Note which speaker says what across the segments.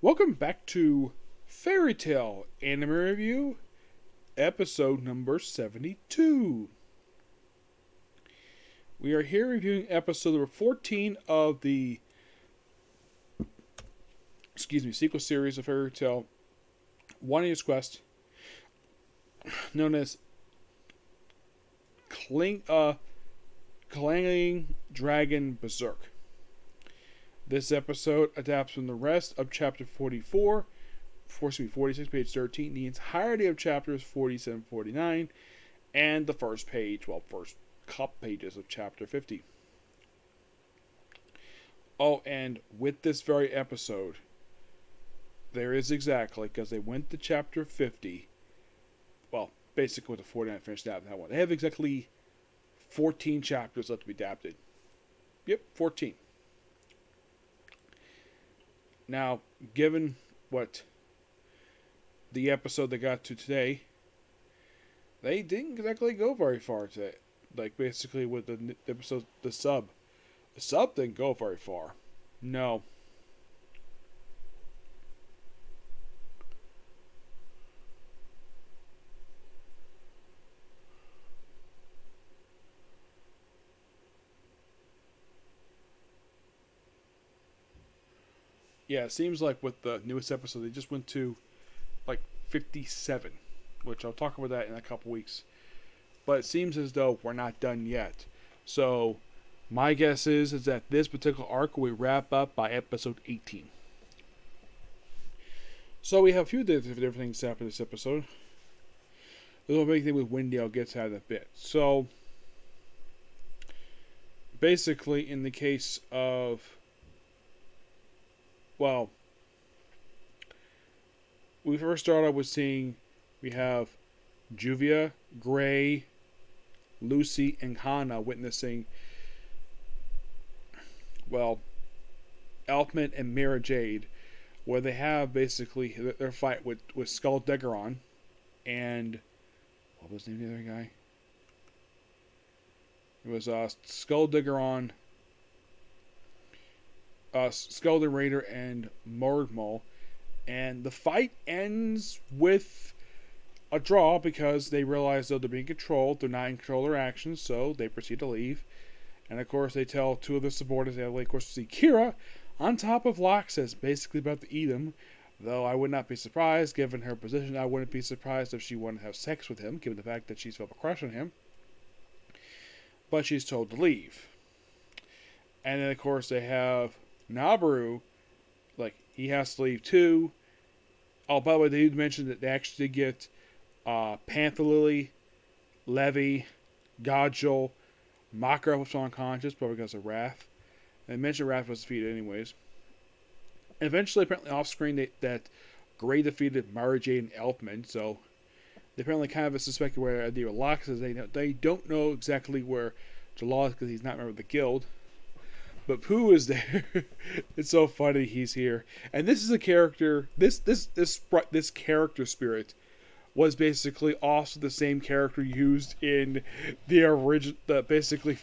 Speaker 1: Welcome back to Fairy Tale Anime Review, episode number 72. We are here reviewing episode number 14 of the sequel series of Fairy Tale One Year's Quest, known as Clanging Dragon Berserk. This episode adapts from the rest of chapter 46, page 13, the entirety of chapters 47, 49, and the first couple pages of chapter 50. Oh, and with this very episode, there is exactly, because they went to chapter 50, well, basically with the 49 finished out that one. They have exactly 14 chapters left to be adapted. Yep, 14. Now, given what the episode they got to today, they didn't exactly go very far today. Like, basically, with the episode, the sub didn't go very far. No. Yeah, it seems like with the newest episode, they just went to like 57, which I'll talk about that in a couple weeks. But it seems as though we're not done yet. So my guess is that this particular arc will wrap up by episode 18. So we have a few different things to happen in this episode. There's one big thing with Wendy I'll get to that in a bit. So basically, in the case of, well, we first start out with seeing we have Juvia, Gray, Lucy, and Hana witnessing, well, Elfman and Mara Jade, where they have basically their fight with Skull Degeron and, what was the name of the other guy? It was Skull Degeron, Skull the Raider, and Mordmal. And the fight ends with a draw because they realize though they're being controlled, they're not in control of their actions, so they proceed to leave. And of course, they tell two of their subordinates, they of course see Kira on top of Loxus, basically about to eat him. Though I would not be surprised, given her position, I wouldn't be surprised if she wanted to have sex with him, given the fact that she's felt a crush on him. But she's told to leave. And then of course they have Nabaru, like, he has to leave too. Oh, by the way, they did mention that they actually did get Panther Lily, Levi, Godjul, Makara was unconscious, probably because of Wrath. They mentioned Wrath was defeated anyways. And eventually, apparently off screen, that Gray defeated Mara Jade and Elfman, so they apparently kind of suspected where they were locked, as they don't know exactly where Jalal is because he's not a member of the guild. But Pooh is there. It's so funny he's here. And this is a character, this character spirit was basically also the same character used in the original, basically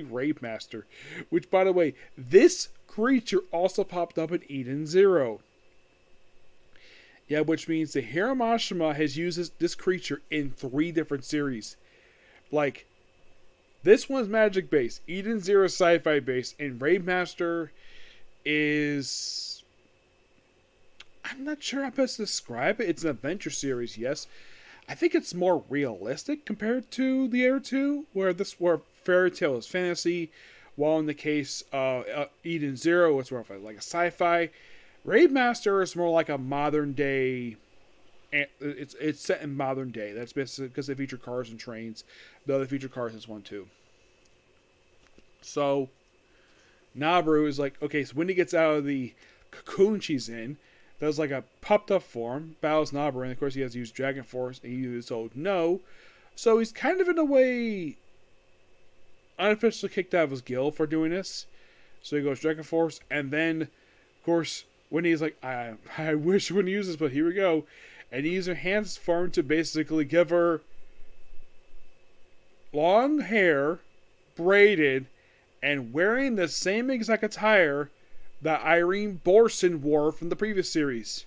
Speaker 1: Raid Master. Which, by the way, this creature also popped up in Eden Zero. Yeah, which means the Hiramashima has used this creature in 3 different series. Like, this one's magic based, Eden Zero sci-fi based, and Raid Master is, I'm not sure how best to describe it. It's an adventure series, yes. I think it's more realistic compared to the other two, where Fairy Tale is fantasy, while in the case of Eden Zero, it's more of like a sci-fi. Raid Master is more like a modern day. It's set in modern day. That's basically because they feature cars and trains. The other feature cars is one too. So Nabaru is like, okay, so when he gets out of the cocoon she's in, does like a popped up form, battles Nabaru, and of course he has to use Dragon Force, and he was told no. So he's kind of in a way unofficially kicked out of his guild for doing this. So he goes Dragon Force, and then of course when he's like, I wish I wouldn't use this, but here we go. And he used her hands form to basically give her long hair, braided, and wearing the same exact attire that Irene Borson wore from the previous series.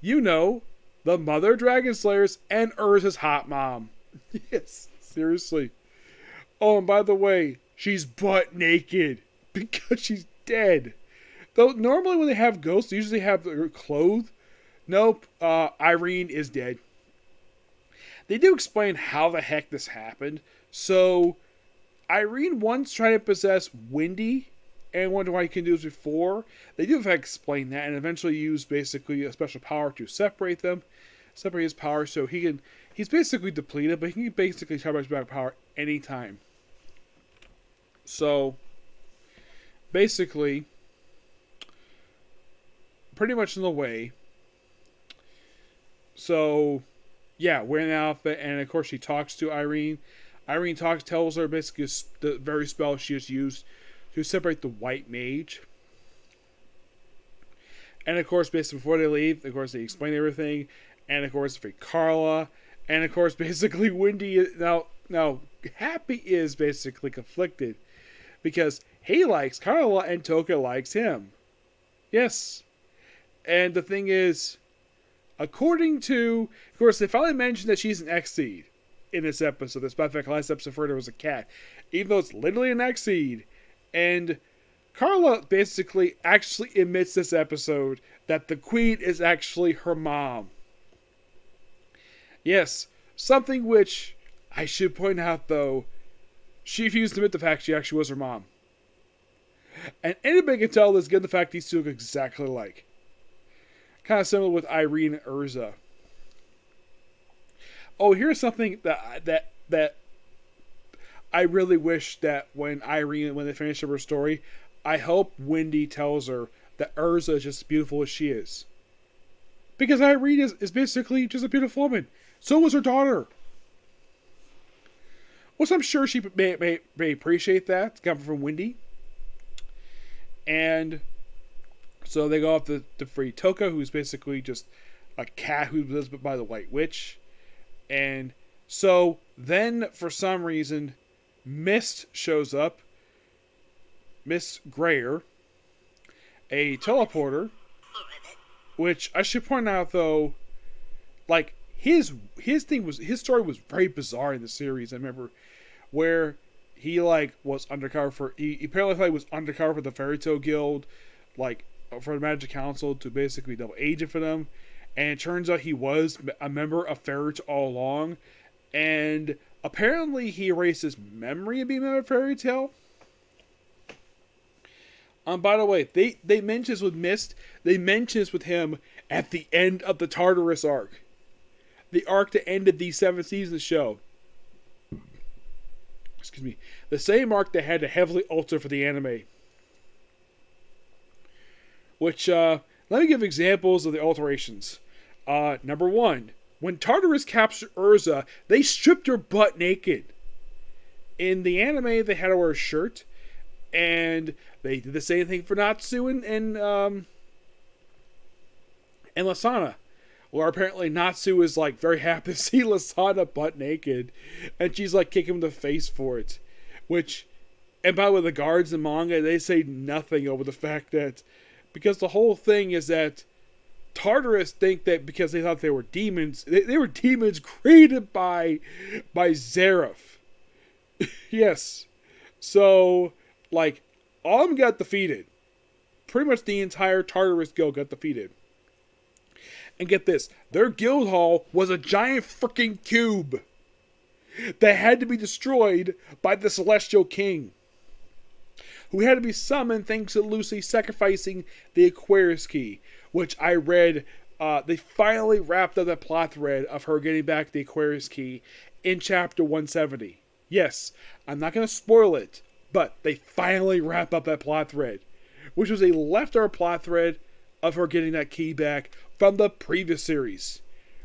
Speaker 1: You know, the Mother Dragon Slayers and Urza's hot mom. Yes, seriously. Oh, and by the way, she's butt naked because she's dead. Though normally when they have ghosts, they usually have their clothes. Nope, Irene is dead. They do explain how the heck this happened. So, Irene once tried to possess Wendy, and wondered why he couldn't do this before. They do in fact explain that, and eventually use basically a special power to separate them, separate his power, so he's basically depleted, but he can basically charge back power anytime. So, basically, pretty much in the way. So, yeah, wearing the outfit, and of course she talks to Irene. Irene tells her basically the very spell she has used to separate the white mage. And of course, basically before they leave, of course they explain everything. And of course, for Carla, and of course, basically Wendy is now Happy is basically conflicted because he likes Carla and Toka likes him. Yes, and the thing is, according to, of course, they finally mentioned that she's an X-Seed in this episode. Despite the fact last episode for her was a cat, even though it's literally an X-Seed. And Carla basically actually admits this episode that the queen is actually her mom. Yes, something which I should point out though, she refused to admit the fact she actually was her mom. And anybody can tell this given the fact these two look exactly alike. Kind of similar with Irene and Urza. Oh, here's something that I really wish that when they finish up her story, I hope Wendy tells her that Urza is just as beautiful as she is. Because Irene is basically just a beautiful woman. So was her daughter. Well, so I'm sure she may appreciate that coming from Wendy. And so they go off to free Toka, who's basically just a cat who lives by the White Witch. And so then, for some reason, Mist shows up. Miss Greyer, a teleporter, which I should point out though, like his story was very bizarre in the series. I remember where he was undercover for he apparently was undercover for the Fairy Tale Guild, like for the Magic Council to basically double agent for them, and it turns out he was a member of Fairy Tale all along, and apparently he erased his memory of being a member of Fairy Tale. By the way, they mention this with Mist. They mention this with him at the end of the Tartarus arc. The arc that ended the 7th season show. Excuse me. The same arc that had to heavily alter for the anime. Which, let me give examples of the alterations. Number 1. When Tartarus captured Urza, they stripped her butt naked. In the anime, they had her wear a shirt. And they did the same thing for Natsu and Lasana. Where apparently Natsu is very happy to see Lasana butt naked. And she's kicking him in the face for it. Which, and by the way, the guards in manga, they say nothing over the fact that, because the whole thing is that Tartarus think that because they thought they were demons, they were demons created by Zeref. Yes. So, all of them got defeated. Pretty much the entire Tartarus guild got defeated. And get this, their guild hall was a giant freaking cube that had to be destroyed by the Celestial King, who had to be summoned thanks to Lucy sacrificing the Aquarius Key, which I read, they finally wrapped up that plot thread of her getting back the Aquarius Key in chapter 170. Yes, I'm not going to spoil it, but they finally wrap up that plot thread, which was a leftover plot thread of her getting that key back from the previous series.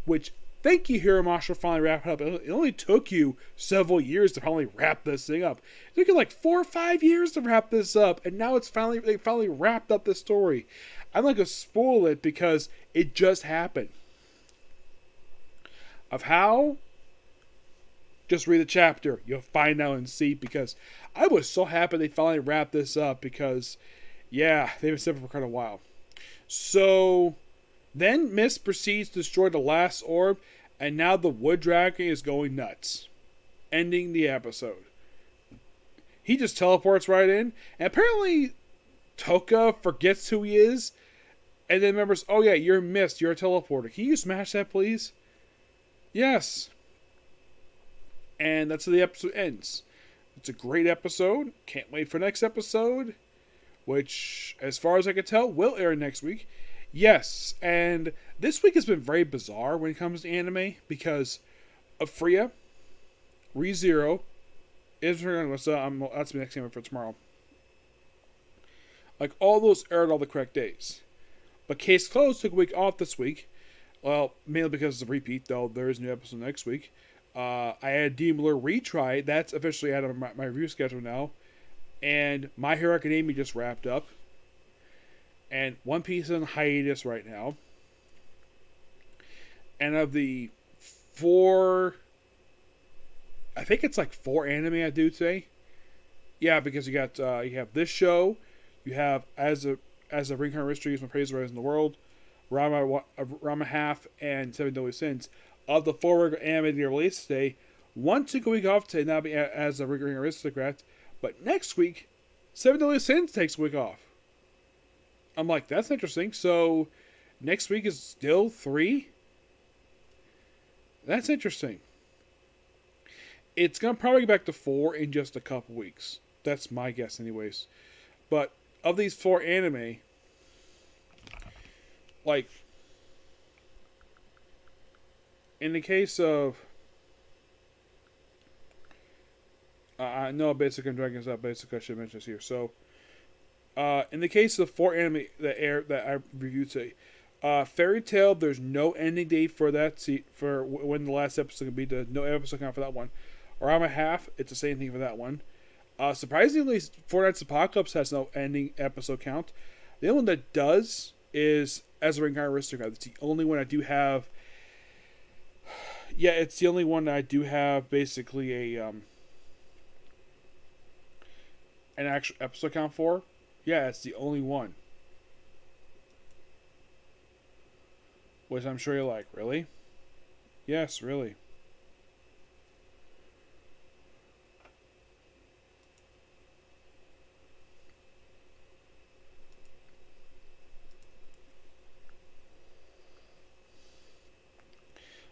Speaker 1: Which, thank you, Hiromashima, for finally wrapping up. It only took you several years to finally wrap this thing up. It took you 4 or 5 years to wrap this up, and now they finally wrapped up the story. I'm not going to spoil it because it just happened. Of how Just read the chapter. You'll find out and see, because I was so happy they finally wrapped this up, because, yeah, they've been separate for quite a while. So, then Mist proceeds to destroy the last orb, and now the Wood Dragon is going nuts. Ending the episode. He just teleports right in, and apparently Toka forgets who he is, and then remembers, oh yeah, you're Mist, you're a teleporter. Can you smash that, please? Yes. And that's how the episode ends. It's a great episode. Can't wait for next episode, which, as far as I can tell, will air next week. Yes, and this week has been very bizarre when it comes to anime, because of Freya, ReZero, that's the next game for tomorrow. Like, all those aired all the correct days. But Case Closed took a week off this week. Well, mainly because it's a repeat, though there is a new episode next week. I had Demon Lord Retry. That's officially out of my review schedule now. And My Hero Academia just wrapped up. And One Piece is on hiatus right now. And of the 4... I think it's like 4 anime I do today. Yeah, because you got you have this show, you have As a Reincarnate Mystery is my praise rise in the world, Rama Half, and Seven Deadly Sins. Of the 4 regular anime that are released today, 1 took a week off today, now be As a Reincarnate Aristocrat, but next week, Seven Deadly Sins takes a week off. I'm like, that's interesting. So next week is still 3. That's interesting. It's going to probably get back to 4 in just a couple weeks. That's my guess anyways. But of these 4 anime, like, in the case of, I know Berserk and Dragons out, Berserk I should mention this here. So, in the case of 4 anime that I reviewed today, Fairy Tail, there's no ending date for that, for when the last episode can be. No episode count for that one. Around a half, it's the same thing for that one. Surprisingly, Four Nights Apocalypse has no ending episode count. The only one that does is As a Reincarnate Aristocrat. It's the only one I do have. Yeah, it's the only one that I do have basically an actual episode count for. Yeah, it's the only one. Which I'm sure you're like, really? Yes, really.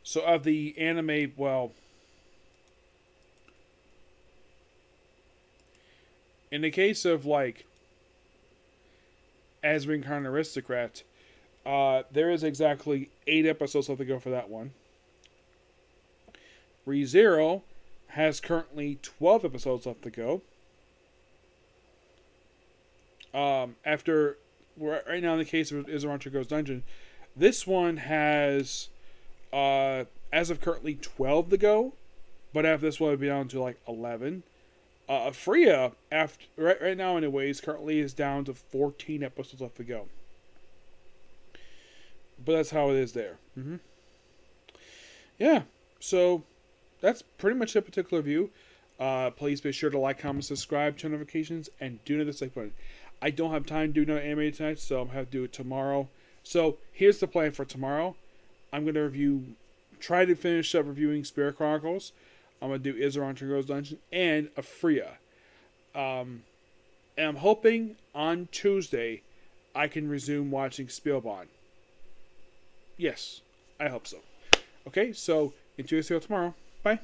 Speaker 1: So of the anime, well, in the case of like As Reincarnate Aristocrat, there is exactly 8 episodes left to go for that one. ReZero has currently 12 episodes left to go. After right now in the case of Izurancho Goes Dungeon, this one has as of currently 12 to go, but after this one, it'll be down to like 11. Freya, after right now, anyways, currently is down to 14 episodes left to go. But that's how it is there. Yeah, so that's pretty much a particular view. Please be sure to like, comment, subscribe, turn notifications, and do not dislike button. I don't have time to do no anime tonight, so I'm going to have to do it tomorrow. So here's the plan for tomorrow. I'm going to try to finish up reviewing Spirit Chronicles. I'm going to do Izurancho Goes Dungeon and a Freya. And I'm hoping on Tuesday I can resume watching Spielbahn. Yes, I hope so. Okay, so enjoy your tomorrow. Bye.